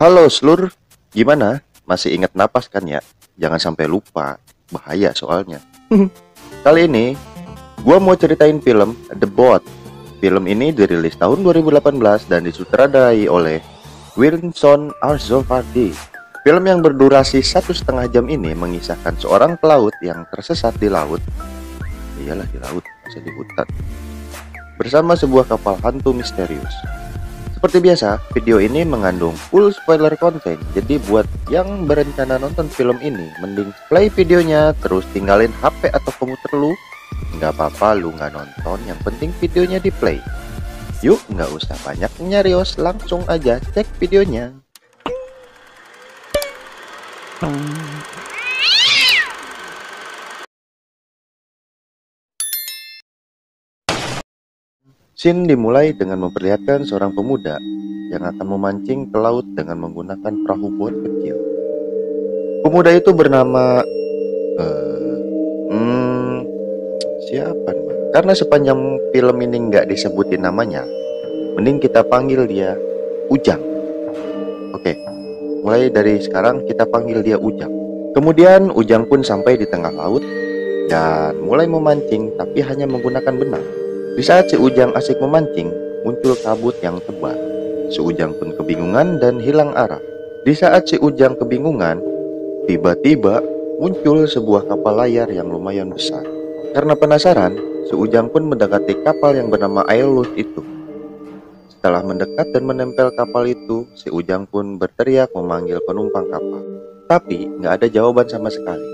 Halo Slur, gimana? Masih ingat napas kan ya? Jangan sampai lupa, bahaya soalnya. Kali ini, gua mau ceritain film The Boat. Film ini dirilis tahun 2018 dan disutradarai oleh Winston Arzofardi. Film yang berdurasi 1,5 jam ini mengisahkan seorang pelaut yang tersesat di laut. Iyalah di laut, masa di hutan. Bersama sebuah kapal hantu misterius. Seperti biasa, video ini mengandung full spoiler content. Jadi buat yang berencana nonton film ini, mending play videonya, terus tinggalin HP atau komputer lu. Nggak apa-apa lu nggak nonton, yang penting videonya di play. Yuk, nggak usah banyak nyarios, langsung aja cek videonya. Scene dimulai dengan memperlihatkan seorang pemuda yang akan memancing ke laut dengan menggunakan perahu bot kecil. Pemuda itu bernama siapa namanya? Karena sepanjang film ini nggak disebutin namanya, mending kita panggil dia Ujang. Oke, mulai dari sekarang kita panggil dia Ujang. Kemudian Ujang pun sampai di tengah laut dan mulai memancing, tapi hanya menggunakan benang. Di saat si Ujang asik memancing, muncul kabut yang tebal. Si Ujang pun kebingungan dan hilang arah. Di saat si Ujang kebingungan, tiba-tiba muncul sebuah kapal layar yang lumayan besar. Karena penasaran, si Ujang pun mendekati kapal yang bernama Aeolus itu. Setelah mendekat dan menempel kapal itu, si Ujang pun berteriak memanggil penumpang kapal. Tapi nggak ada jawaban sama sekali.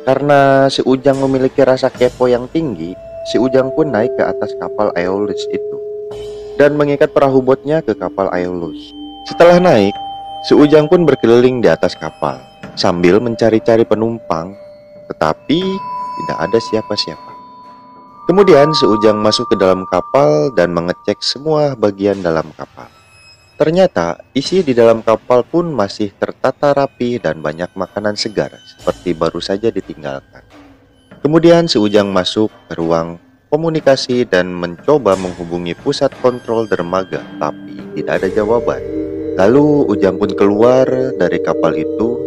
Karena si Ujang memiliki rasa kepo yang tinggi, si Ujang pun naik ke atas kapal Aeolus itu dan mengikat perahu botnya ke kapal Aeolus. Setelah naik, si Ujang pun berkeliling di atas kapal sambil mencari-cari penumpang, tetapi tidak ada siapa-siapa. Kemudian si Ujang masuk ke dalam kapal dan mengecek semua bagian dalam kapal. Ternyata isi di dalam kapal pun masih tertata rapi dan banyak makanan segar seperti baru saja ditinggalkan. Kemudian si Ujang masuk ke ruang komunikasi dan mencoba menghubungi pusat kontrol dermaga, tapi tidak ada jawaban. Lalu Ujang pun keluar dari kapal itu,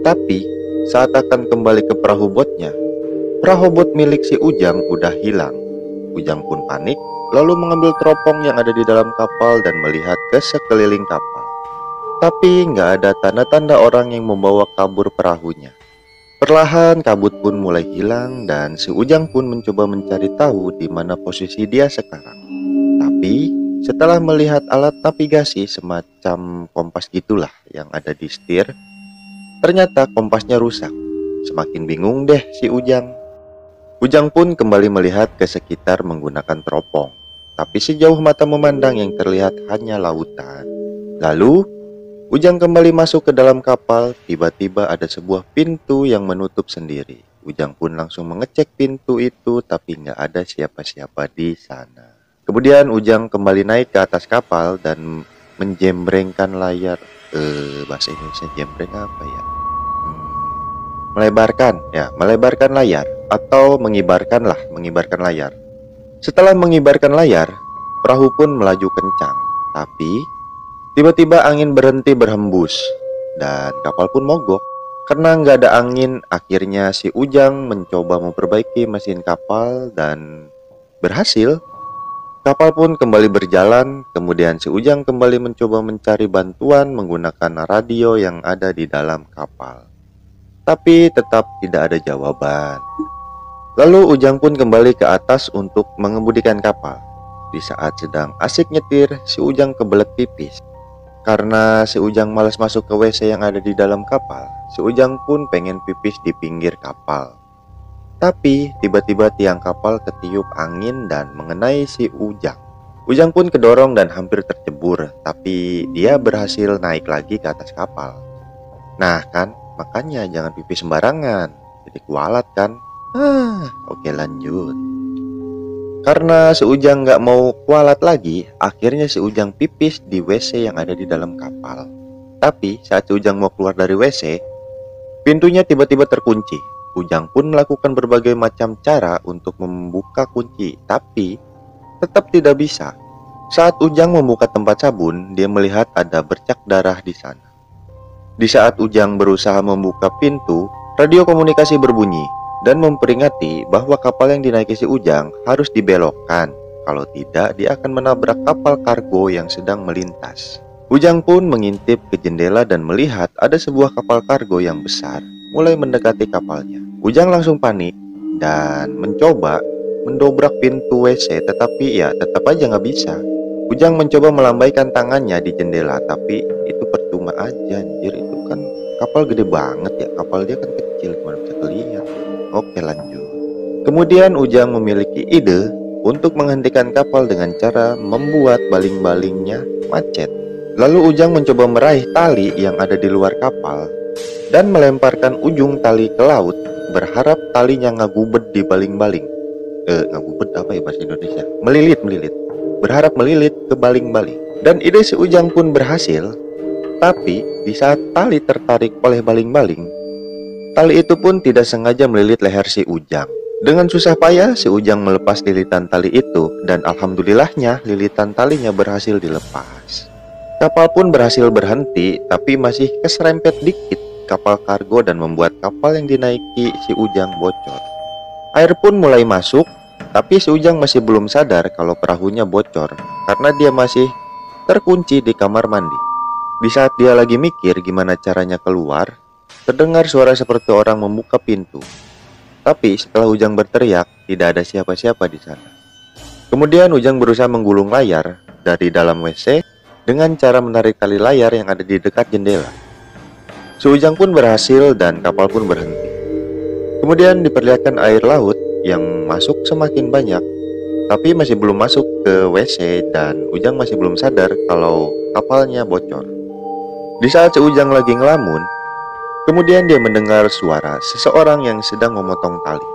tapi saat akan kembali ke perahu botnya, perahu bot milik si Ujang udah hilang. Ujang pun panik, lalu mengambil teropong yang ada di dalam kapal dan melihat ke sekeliling kapal. Tapi nggak ada tanda-tanda orang yang membawa kabur perahunya. Perlahan kabut pun mulai hilang dan si Ujang pun mencoba mencari tahu di mana posisi dia sekarang. Tapi setelah melihat alat navigasi semacam kompas gitulah yang ada di setir, ternyata kompasnya rusak. Semakin bingung deh si Ujang. Ujang pun kembali melihat ke sekitar menggunakan teropong. Tapi sejauh mata memandang yang terlihat hanya lautan. Lalu Ujang kembali masuk ke dalam kapal, tiba-tiba ada sebuah pintu yang menutup sendiri. Ujang pun langsung mengecek pintu itu, tapi nggak ada siapa-siapa di sana. Kemudian Ujang kembali naik ke atas kapal dan menjembrengkan layar. Bahasa Indonesia jembreng apa ya? Melebarkan layar atau mengibarkan layar. Setelah mengibarkan layar, perahu pun melaju kencang, tapi tiba-tiba angin berhenti berhembus dan kapal pun mogok. Karena nggak ada angin, akhirnya si Ujang mencoba memperbaiki mesin kapal dan berhasil. Kapal pun kembali berjalan, kemudian si Ujang kembali mencoba mencari bantuan menggunakan radio yang ada di dalam kapal. Tapi tetap tidak ada jawaban. Lalu Ujang pun kembali ke atas untuk mengemudikan kapal. Di saat sedang asik nyetir, si Ujang kebelet pipis. Karena si Ujang malas masuk ke WC yang ada di dalam kapal, si Ujang pun pengen pipis di pinggir kapal. Tapi tiba-tiba tiang kapal ketiup angin dan mengenai si Ujang. Ujang pun kedorong dan hampir tercebur, tapi dia berhasil naik lagi ke atas kapal. Nah kan, makanya jangan pipis sembarangan, jadi kualat kan. Oke lanjut. Karena si Ujang nggak mau kualat lagi, akhirnya si Ujang pipis di WC yang ada di dalam kapal. Tapi saat si Ujang mau keluar dari WC, pintunya tiba-tiba terkunci. Ujang pun melakukan berbagai macam cara untuk membuka kunci, tapi tetap tidak bisa. Saat Ujang membuka tempat sabun, dia melihat ada bercak darah di sana. Di saat Ujang berusaha membuka pintu, radio komunikasi berbunyi dan memperingati bahwa kapal yang dinaiki si Ujang harus dibelokkan. Kalau tidak, dia akan menabrak kapal kargo yang sedang melintas. Ujang pun mengintip ke jendela dan melihat ada sebuah kapal kargo yang besar mulai mendekati kapalnya. Ujang langsung panik dan mencoba mendobrak pintu WC, tetapi ya tetap aja nggak bisa. Ujang mencoba melambaikan tangannya di jendela, tapi itu percuma aja, anjir. Itu kan kapal gede banget ya, kapal dia kan kecil, gimana bisa kelihatan. Oke, lanjut. Kemudian Ujang memiliki ide untuk menghentikan kapal dengan cara membuat baling-balingnya macet. Lalu Ujang mencoba meraih tali yang ada di luar kapal dan melemparkan ujung tali ke laut, berharap talinya ngagubet di baling-baling. Ngagubet apa ya bahasa Indonesia? Melilit. Berharap melilit ke baling-baling. Dan ide si Ujang pun berhasil. Tapi di saat tali tertarik oleh baling-baling, tali itu pun tidak sengaja melilit leher si Ujang. Dengan susah payah si Ujang melepas lilitan tali itu, dan alhamdulillahnya lilitan talinya berhasil dilepas. Kapal pun berhasil berhenti, tapi masih keserempet dikit kapal kargo dan membuat kapal yang dinaiki si Ujang bocor. Air pun mulai masuk, tapi si Ujang masih belum sadar kalau perahunya bocor karena dia masih terkunci di kamar mandi. Di saat dia lagi mikir gimana caranya keluar, terdengar suara seperti orang membuka pintu. Tapi setelah Ujang berteriak, tidak ada siapa-siapa di sana. Kemudian Ujang berusaha menggulung layar dari dalam WC dengan cara menarik tali layar yang ada di dekat jendela. Si Ujang pun berhasil dan kapal pun berhenti. Kemudian diperlihatkan air laut yang masuk semakin banyak, tapi masih belum masuk ke WC dan Ujang masih belum sadar kalau kapalnya bocor. Di saat si Ujang lagi ngelamun, kemudian dia mendengar suara seseorang yang sedang memotong tali.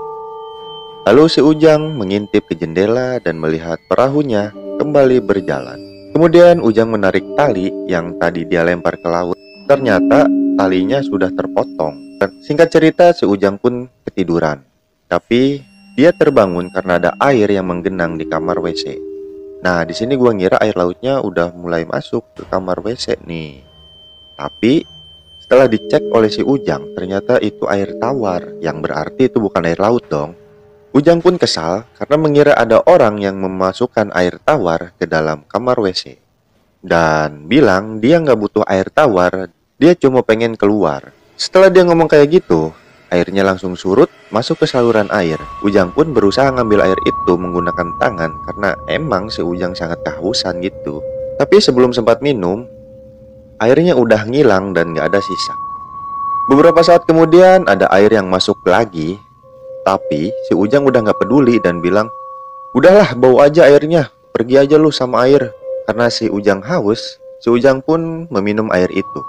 Lalu si Ujang mengintip ke jendela dan melihat perahunya kembali berjalan. Kemudian Ujang menarik tali yang tadi dia lempar ke laut. Ternyata talinya sudah terpotong. Singkat cerita, si Ujang pun ketiduran. Tapi dia terbangun karena ada air yang menggenang di kamar WC. Nah, di sini gua ngira air lautnya udah mulai masuk ke kamar WC nih. Tapi setelah dicek oleh si Ujang, ternyata itu air tawar, yang berarti itu bukan air laut dong. Ujang pun kesal karena mengira ada orang yang memasukkan air tawar ke dalam kamar WC. Dan bilang dia nggak butuh air tawar, dia cuma pengen keluar. Setelah dia ngomong kayak gitu, airnya langsung surut masuk ke saluran air. Ujang pun berusaha ngambil air itu menggunakan tangan karena emang si Ujang sangat kehausan gitu. Tapi sebelum sempat minum, airnya udah ngilang dan gak ada sisa. Beberapa saat kemudian ada air yang masuk lagi, tapi si Ujang udah gak peduli dan bilang, "Udahlah, bawa aja airnya, pergi aja lu sama air." Karena si Ujang haus, si Ujang pun meminum air itu.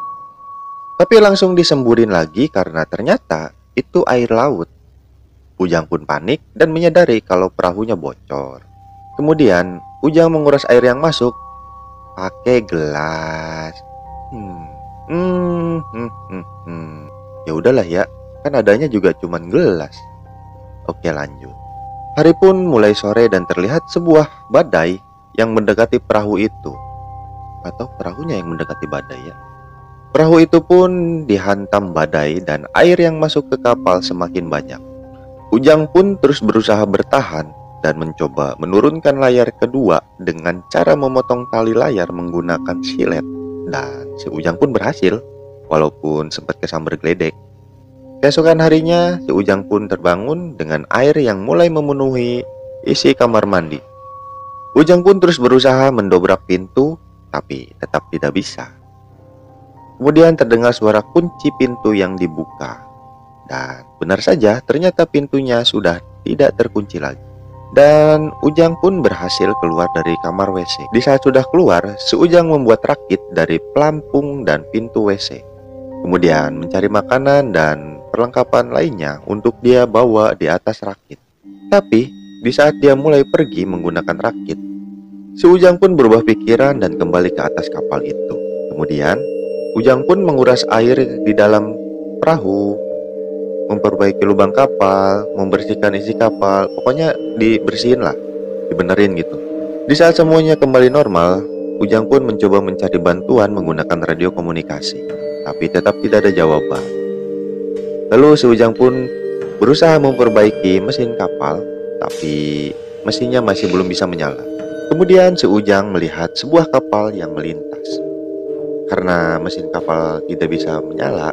Tapi langsung disemburin lagi karena ternyata itu air laut. Ujang pun panik dan menyadari kalau perahunya bocor. Kemudian Ujang menguras air yang masuk pakai gelas. Ya udahlah ya, kan adanya juga cuman gelas. Oke, lanjut. Hari pun mulai sore dan terlihat sebuah badai yang mendekati perahu itu. Atau perahunya yang mendekati badai ya. Perahu itu pun dihantam badai dan air yang masuk ke kapal semakin banyak. Ujang pun terus berusaha bertahan dan mencoba menurunkan layar kedua dengan cara memotong tali layar menggunakan silet. Dan si Ujang pun berhasil, walaupun sempat kesambar geledek. Keesokan harinya, si Ujang pun terbangun dengan air yang mulai memenuhi isi kamar mandi. Ujang pun terus berusaha mendobrak pintu, tapi tetap tidak bisa. Kemudian terdengar suara kunci pintu yang dibuka. Dan benar saja, ternyata pintunya sudah tidak terkunci lagi. Dan Ujang pun berhasil keluar dari kamar WC. Di saat sudah keluar, si Ujang membuat rakit dari pelampung dan pintu WC. Kemudian mencari makanan dan perlengkapan lainnya untuk dia bawa di atas rakit. Tapi di saat dia mulai pergi menggunakan rakit, si Ujang pun berubah pikiran dan kembali ke atas kapal itu. Kemudian Ujang pun menguras air di dalam perahu, memperbaiki lubang kapal, membersihkan isi kapal, pokoknya dibersihin lah, dibenerin gitu. Di saat semuanya kembali normal, Ujang pun mencoba mencari bantuan menggunakan radio komunikasi. tapi tetap tidak ada jawaban. Lalu si Ujang pun berusaha memperbaiki mesin kapal, tapi mesinnya masih belum bisa menyala. Kemudian si Ujang melihat sebuah kapal yang melintas. Karena mesin kapal tidak bisa menyala,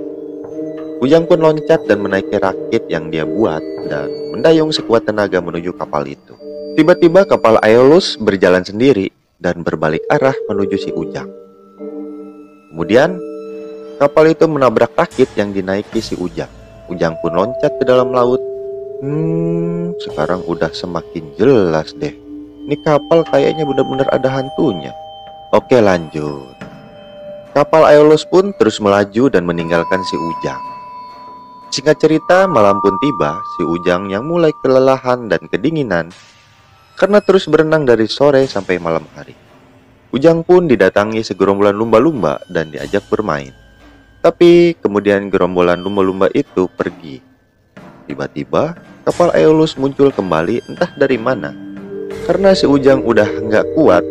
Ujang pun loncat dan menaiki rakit yang dia buat dan mendayung sekuat tenaga menuju kapal itu. Tiba-tiba kapal Aeolus berjalan sendiri dan berbalik arah menuju si Ujang. Kemudian kapal itu menabrak rakit yang dinaiki si Ujang. Ujang pun loncat ke dalam laut. Sekarang udah semakin jelas deh. Ini kapal kayaknya benar-benar ada hantunya. Oke, lanjut. Kapal Aeolus pun terus melaju dan meninggalkan si Ujang. Singkat cerita, malam pun tiba. Si Ujang yang mulai kelelahan dan kedinginan karena terus berenang dari sore sampai malam hari. Ujang pun didatangi segerombolan lumba-lumba dan diajak bermain. Tapi kemudian gerombolan lumba-lumba itu pergi. Tiba-tiba kapal Aeolus muncul kembali entah dari mana. Karena si Ujang udah nggak kuat,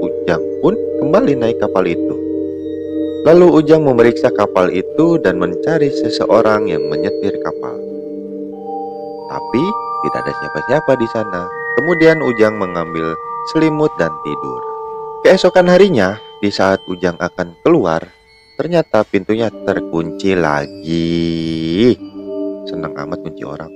Ujang pun kembali naik kapal itu. Lalu Ujang memeriksa kapal itu dan mencari seseorang yang menyetir kapal. Tapi tidak ada siapa-siapa di sana. Kemudian Ujang mengambil selimut dan tidur. Keesokan harinya, di saat Ujang akan keluar, ternyata pintunya terkunci lagi. Senang amat kunci orang.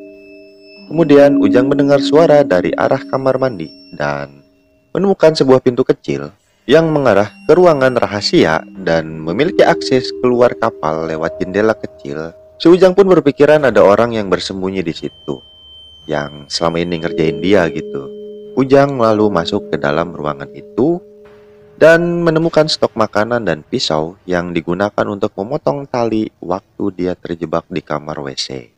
Kemudian Ujang mendengar suara dari arah kamar mandi dan menemukan sebuah pintu kecil yang mengarah ke ruangan rahasia dan memiliki akses keluar kapal lewat jendela kecil. Si Ujang pun berpikiran ada orang yang bersembunyi di situ, yang selama ini ngerjain dia gitu. Ujang lalu masuk ke dalam ruangan itu dan menemukan stok makanan dan pisau yang digunakan untuk memotong tali waktu dia terjebak di kamar WC.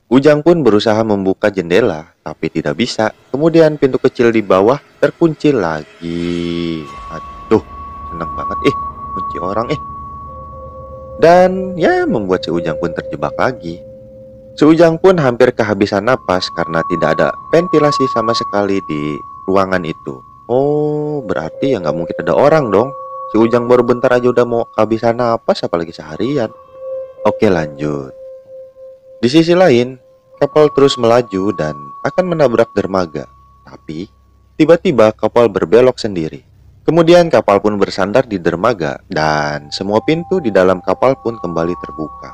Ujang pun berusaha membuka jendela, tapi tidak bisa. Kemudian pintu kecil di bawah terkunci lagi. Aduh, seneng banget kunci orang Dan ya membuat si Ujang pun terjebak lagi. Si Ujang pun hampir kehabisan napas karena tidak ada ventilasi sama sekali di ruangan itu. Oh, berarti ya nggak mungkin ada orang dong. Si Ujang baru bentar aja udah mau kehabisan napas, apalagi seharian. Oke, lanjut. Di sisi lain, kapal terus melaju dan akan menabrak dermaga. Tapi, tiba-tiba kapal berbelok sendiri. Kemudian kapal pun bersandar di dermaga dan semua pintu di dalam kapal pun kembali terbuka.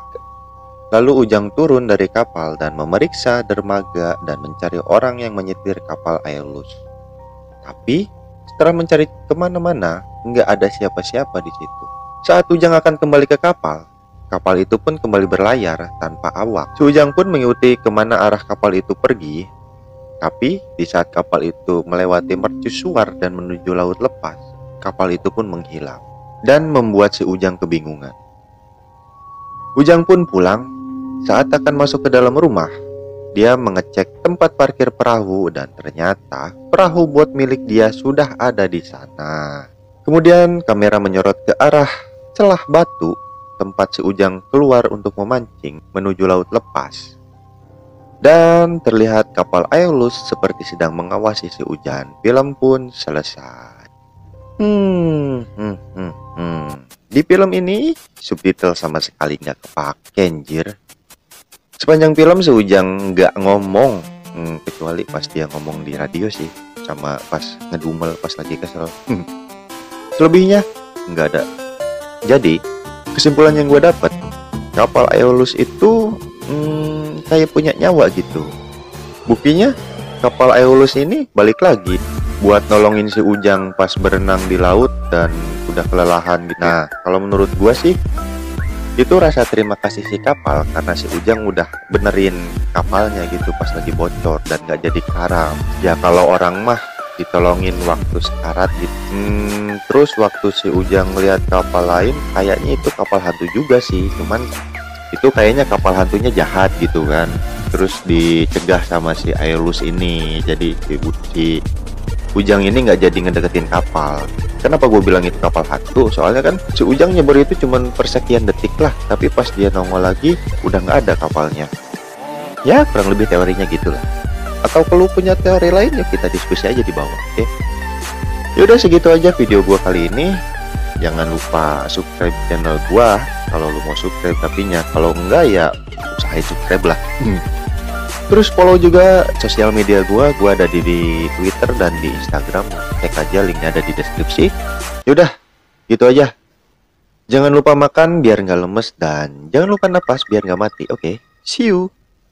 Lalu Ujang turun dari kapal dan memeriksa dermaga dan mencari orang yang menyetir kapal Aeolus. Tapi, setelah mencari kemana-mana, nggak ada siapa-siapa di situ. Saat Ujang akan kembali ke kapal itu pun kembali berlayar tanpa awak. Si Ujang pun mengikuti kemana arah kapal itu pergi. Tapi di saat kapal itu melewati mercusuar dan menuju laut lepas, kapal itu pun menghilang dan membuat si Ujang kebingungan. Ujang pun pulang. Saat akan masuk ke dalam rumah, dia mengecek tempat parkir perahu dan ternyata perahu bot milik dia sudah ada di sana. Kemudian kamera menyorot ke arah celah batu tempat si Ujang keluar untuk memancing menuju laut lepas. Dan terlihat kapal Aeolus seperti sedang mengawasi si Ujang. Film pun selesai. Di film ini subtitle sama sekali nggak kepake, anjir. Sepanjang film si Ujang nggak ngomong, kecuali pas dia ngomong di radio sih, sama pas ngedumel pas lagi kesel. Selebihnya nggak ada. Jadi kesimpulan yang gue dapat, kapal Aeolus itu kayak punya nyawa gitu. Buktinya kapal Aeolus ini balik lagi buat nolongin si Ujang pas berenang di laut dan udah kelelahan gitu. Nah, kalau menurut gue sih itu rasa terima kasih si kapal karena si Ujang udah benerin kapalnya gitu pas lagi bocor dan gak jadi karam. Ya kalau orang mah ditolongin waktu sekarat gitu. Terus waktu si Ujang ngeliat kapal lain, kayaknya itu kapal hantu juga sih, cuman itu kayaknya kapal hantunya jahat gitu kan. Terus dicegah sama si Aeolus ini, jadi si Ujang ini nggak jadi ngedeketin kapal. Kenapa gue bilang itu kapal hantu? Soalnya kan si Ujang nyebur itu cuman persekian detik lah, tapi pas dia nongol lagi udah nggak ada kapalnya. Ya kurang lebih teorinya gitulah. Atau kalau punya teori lain ya kita diskusi aja di bawah, oke? Yaudah segitu aja video gue kali ini. Jangan lupa subscribe channel gua kalau lu mau subscribe, tapi kalau enggak ya usahain subscribe lah. Terus follow juga sosial media gua ada di Twitter dan di Instagram. Cek aja, linknya ada di deskripsi. Yaudah, gitu aja. Jangan lupa makan biar nggak lemes, dan jangan lupa napas biar nggak mati. Oke, see you.